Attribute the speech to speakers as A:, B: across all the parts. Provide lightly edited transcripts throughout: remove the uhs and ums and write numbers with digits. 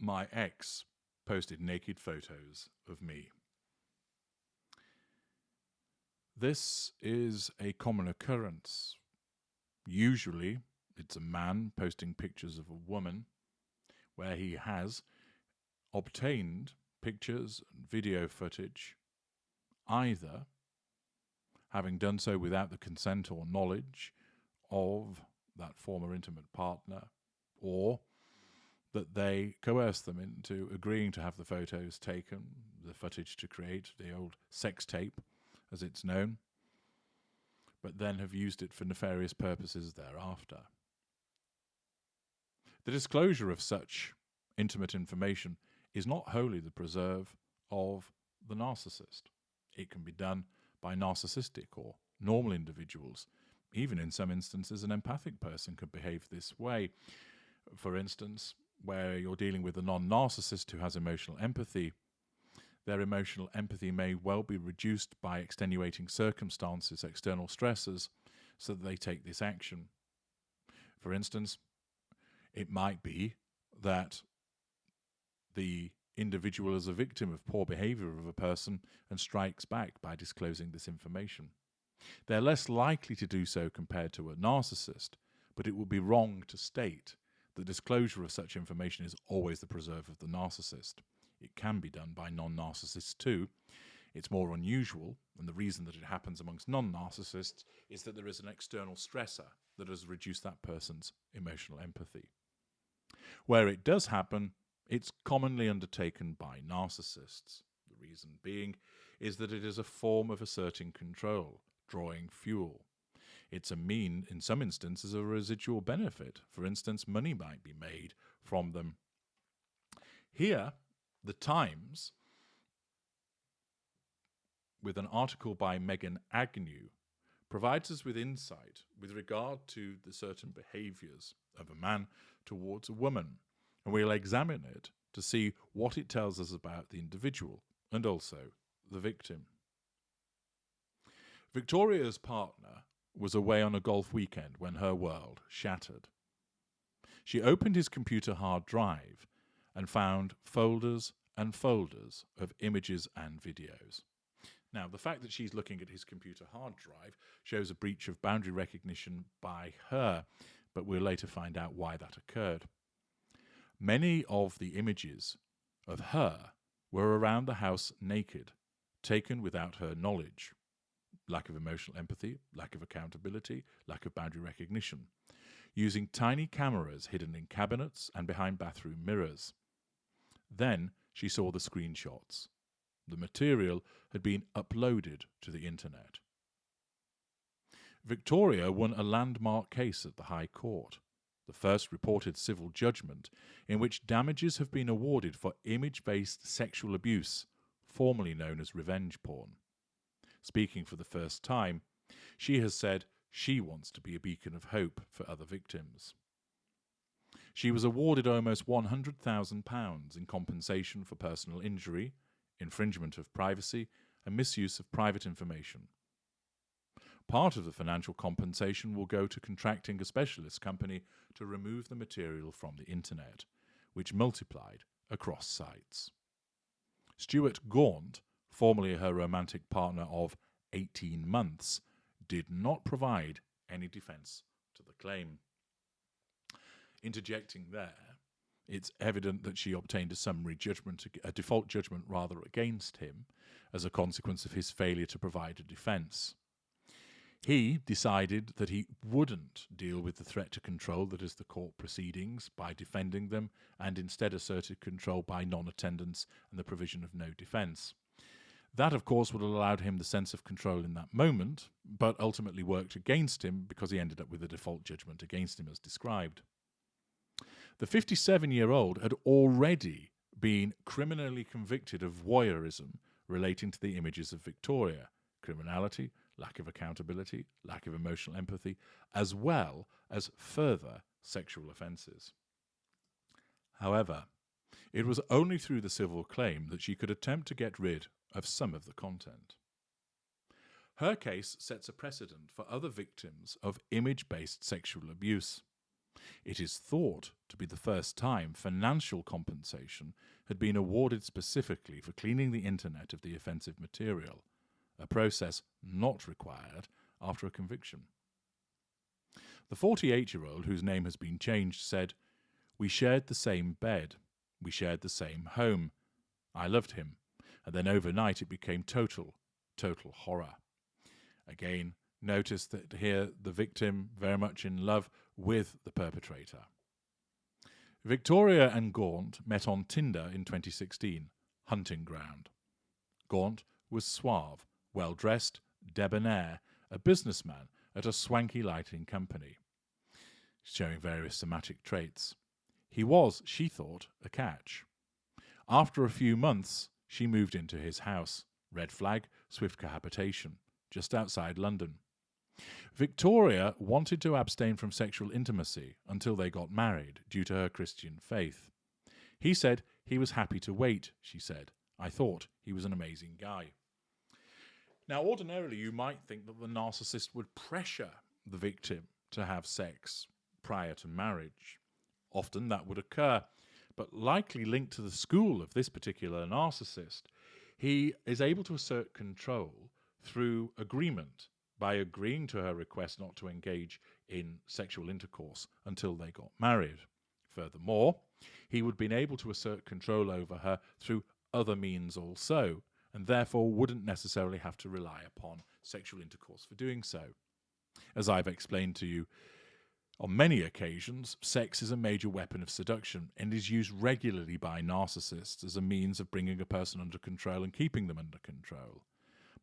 A: My ex posted naked photos of me. This is a common occurrence. Usually, it's a man posting pictures of a woman where he has obtained pictures and video footage, either having done so without the consent or knowledge of that former intimate partner, or that they coerce them into agreeing to have the photos taken, the footage to create the old sex tape, as it's known, but then have used it for nefarious purposes thereafter. The disclosure of such intimate information is not wholly the preserve of the narcissist. It can be done by narcissistic or normal individuals. Even in some instances, an empathic person could behave this way. For instance, where you're dealing with a non-narcissist who has emotional empathy, their emotional empathy may well be reduced by extenuating circumstances, external stressors, so that they take this action. For instance, it might be that the individual is a victim of poor behavior of a person and strikes back by disclosing this information. They're less likely to do so compared to a narcissist, but it would be wrong to state the disclosure of such information is always the preserve of the narcissist. It can be done by non-narcissists too. It's more unusual, and the reason that it happens amongst non-narcissists is that there is an external stressor that has reduced that person's emotional empathy. Where it does happen, it's commonly undertaken by narcissists. The reason being is that it is a form of asserting control, drawing fuel. It's a mean, in some instances, of a residual benefit. For instance, money might be made from them. Here, the Times, with an article by Megan Agnew, provides us with insight with regard to the certain behaviours of a man towards a woman, and we'll examine it to see what it tells us about the individual and also the victim. Victoria's partner was away on a golf weekend when her world shattered. She opened his computer hard drive and found folders and folders of images and videos. Now, the fact that she's looking at his computer hard drive shows a breach of boundary recognition by her, but we'll later find out why that occurred. Many of the images of her were around the house naked, taken without her knowledge. Lack of emotional empathy, lack of accountability, lack of boundary recognition, using tiny cameras hidden in cabinets and behind bathroom mirrors. Then she saw the screenshots. The material had been uploaded to the internet. Victoria won a landmark case at the High Court, the first reported civil judgment in which damages have been awarded for image-based sexual abuse, formerly known as revenge porn. Speaking for the first time, she has said she wants to be a beacon of hope for other victims. She was awarded almost £100,000 in compensation for personal injury, infringement of privacy, and misuse of private information. Part of the financial compensation will go to contracting a specialist company to remove the material from the internet, which multiplied across sites. Stuart Gaunt, formerly her romantic partner of 18 months, did not provide any defence to the claim. Interjecting there, it's evident that she obtained a summary judgment, a default judgment rather, against him as a consequence of his failure to provide a defence. He decided that he wouldn't deal with the threat to control that is the court proceedings by defending them, and instead asserted control by non-attendance and the provision of no defence. That, of course, would have allowed him the sense of control in that moment, but ultimately worked against him because he ended up with a default judgment against him as described. The 57-year-old had already been criminally convicted of voyeurism relating to the images of Victoria, criminality, lack of accountability, lack of emotional empathy, as well as further sexual offences. However, it was only through the civil claim that she could attempt to get rid of some of the content. Her case sets a precedent for other victims of image-based sexual abuse. It is thought to be the first time financial compensation had been awarded specifically for cleaning the internet of the offensive material, a process not required after a conviction. The 48-year-old, whose name has been changed, said, "We shared the same bed. We shared the same home. I loved him. And then overnight it became total horror." Again, notice that here the victim very much in love with the perpetrator. Victoria and Gaunt met on Tinder in 2016, hunting ground. Gaunt was suave, well-dressed, debonair, a businessman at a swanky lighting company, showing various somatic traits. He was, she thought, a catch. After a few months, she moved into his house, red flag, swift cohabitation, just outside London. Victoria wanted to abstain from sexual intimacy until they got married due to her Christian faith. He said he was happy to wait, she said. "I thought he was an amazing guy." Now, ordinarily, you might think that the narcissist would pressure the victim to have sex prior to marriage. Often that would occur, but likely linked to the school of this particular narcissist, he is able to assert control through agreement, by agreeing to her request not to engage in sexual intercourse until they got married. Furthermore, he would have been able to assert control over her through other means also, and therefore wouldn't necessarily have to rely upon sexual intercourse for doing so. As I've explained to you on many occasions, sex is a major weapon of seduction and is used regularly by narcissists as a means of bringing a person under control and keeping them under control.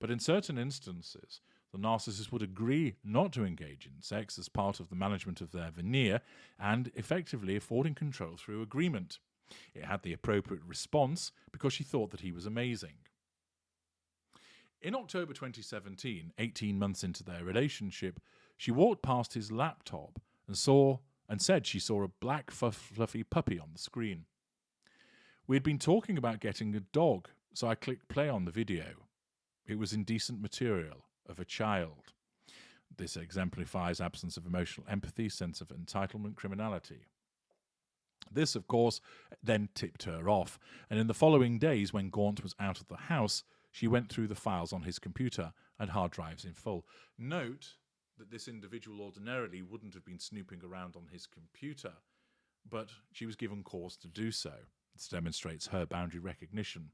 A: But in certain instances, the narcissist would agree not to engage in sex as part of the management of their veneer and effectively affording control through agreement. It had the appropriate response because she thought that he was amazing. In October 2017, 18 months into their relationship, she walked past his laptop and said she saw a black fluffy puppy on the screen. We had been talking about getting a dog, so I clicked play on the video. It was indecent material of a child. This exemplifies absence of emotional empathy, sense of entitlement, criminality. This, of course, then tipped her off, and in the following days, when Gaunt was out of the house, she went through the files on his computer and hard drives in full. Note that this individual ordinarily wouldn't have been snooping around on his computer, but she was given cause to do so. This demonstrates her boundary recognition.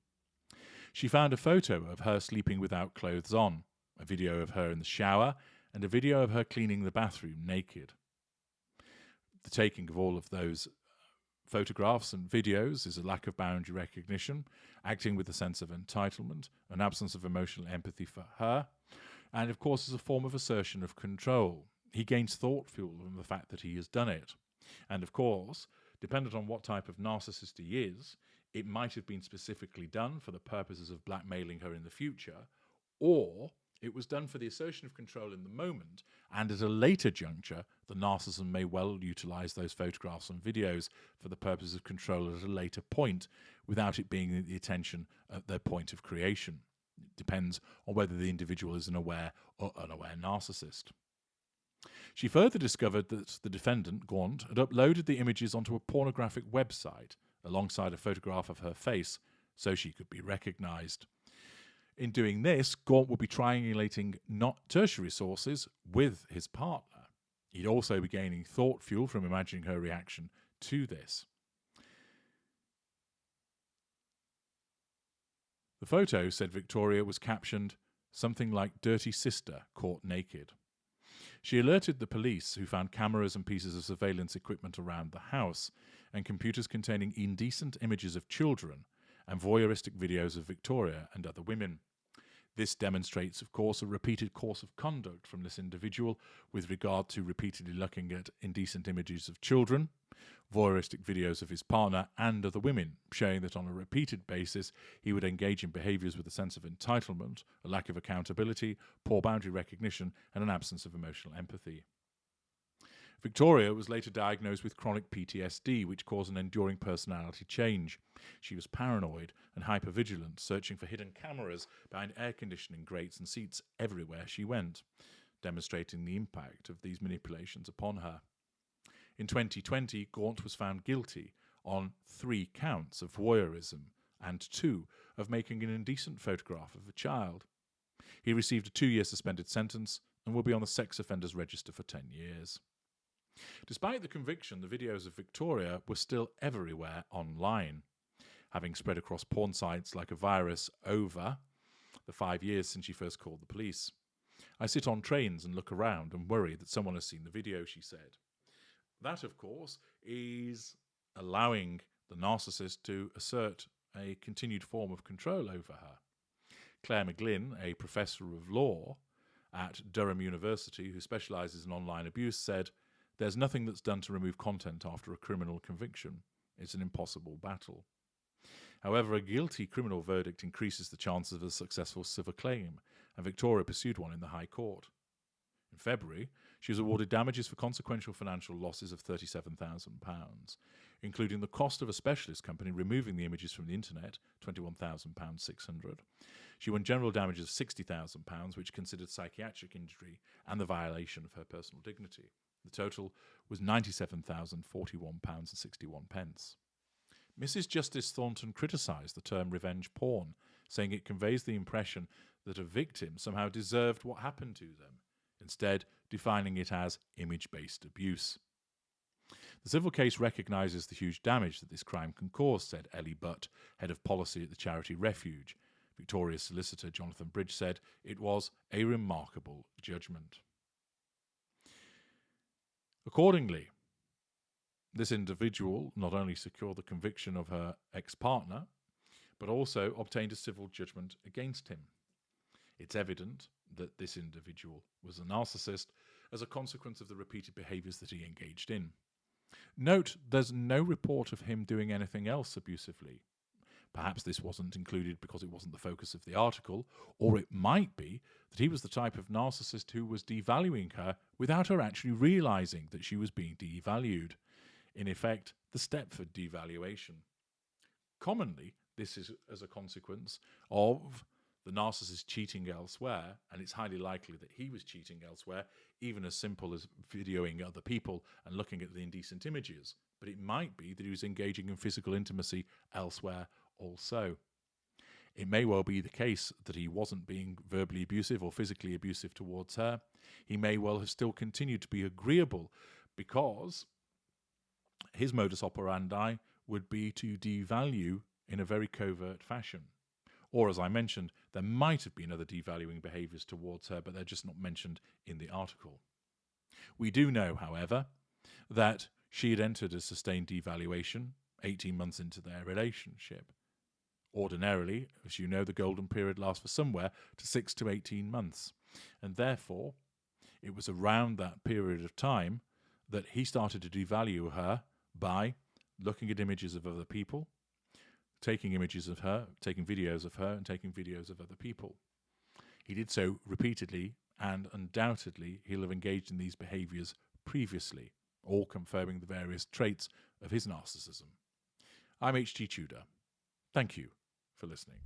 A: She found a photo of her sleeping without clothes on, a video of her in the shower, and a video of her cleaning the bathroom naked. The taking of all of those photographs and videos is a lack of boundary recognition, acting with a sense of entitlement, an absence of emotional empathy for her, and of course is a form of assertion of control. He gains thought fuel from the fact that he has done it. And of course, dependent on what type of narcissist he is, it might have been specifically done for the purposes of blackmailing her in the future, or it was done for the assertion of control in the moment, and at a later juncture, the narcissist may well utilize those photographs and videos for the purpose of control at a later point, without it being the attention at their point of creation. It depends on whether the individual is an aware or unaware narcissist. She further discovered that the defendant, Gaunt, had uploaded the images onto a pornographic website alongside a photograph of her face so she could be recognized. In doing this, Gaunt would be triangulating not tertiary sources with his partner. He'd also be gaining thought fuel from imagining her reaction to this. The photo, said Victoria, was captioned, "Something like dirty sister caught naked." She alerted the police, who found cameras and pieces of surveillance equipment around the house, and computers containing indecent images of children and voyeuristic videos of Victoria and other women. This demonstrates, of course, a repeated course of conduct from this individual with regard to repeatedly looking at indecent images of children, voyeuristic videos of his partner and other women, showing that on a repeated basis he would engage in behaviours with a sense of entitlement, a lack of accountability, poor boundary recognition, and an absence of emotional empathy. Victoria was later diagnosed with chronic PTSD, which caused an enduring personality change. She was paranoid and hypervigilant, searching for hidden cameras behind air conditioning grates and seats everywhere she went, demonstrating the impact of these manipulations upon her. In 2020, Gaunt was found guilty on 3 counts of voyeurism and 2 of making an indecent photograph of a child. He received a 2-year suspended sentence and will be on the sex offenders register for 10 years. Despite the conviction, the videos of Victoria were still everywhere online, having spread across porn sites like a virus over the 5 years since she first called the police. I sit on trains and look around and worry that someone has seen the video, she said. That, of course, is allowing the narcissist to assert a continued form of control over her. Claire McGlynn, a professor of law at Durham University who specialises in online abuse, said, "There's nothing that's done to remove content after a criminal conviction. It's an impossible battle." However, a guilty criminal verdict increases the chances of a successful civil claim, and Victoria pursued one in the High Court. In February, she was awarded damages for consequential financial losses of £37,000, including the cost of a specialist company removing the images from the internet, £21,600. She won general damages of £60,000, which considered psychiatric injury and the violation of her personal dignity. The total was £97,041.61. Mrs. Justice Thornton criticised the term revenge porn, saying it conveys the impression that a victim somehow deserved what happened to them, instead defining it as image-based abuse. The civil case recognises the huge damage that this crime can cause, said Ellie Butt, head of policy at the charity Refuge. Victoria's solicitor Jonathan Bridge said it was a remarkable judgment. Accordingly, this individual not only secured the conviction of her ex-partner, but also obtained a civil judgment against him. It's evident that this individual was a narcissist as a consequence of the repeated behaviours that he engaged in. Note, there's no report of him doing anything else abusively. Perhaps this wasn't included because it wasn't the focus of the article, or it might be that he was the type of narcissist who was devaluing her without her actually realising that she was being devalued. In effect, the Stepford devaluation. Commonly, this is as a consequence of the narcissist cheating elsewhere, and it's highly likely that he was cheating elsewhere, even as simple as videoing other people and looking at the indecent images. But it might be that he was engaging in physical intimacy elsewhere also. It may well be the case that he wasn't being verbally abusive or physically abusive towards her. He may well have still continued to be agreeable because his modus operandi would be to devalue in a very covert fashion. Or, as I mentioned, there might have been other devaluing behaviours towards her, but they're just not mentioned in the article. We do know, however, that she had entered a sustained devaluation 18 months into their relationship. Ordinarily, as you know, the golden period lasts for somewhere to 6 to 18 months. And therefore, it was around that period of time that he started to devalue her by looking at images of other people, taking images of her, taking videos of her, and taking videos of other people. He did so repeatedly, and undoubtedly he'll have engaged in these behaviours previously, all confirming the various traits of his narcissism. I'm H.G. Tudor. Thank you for listening.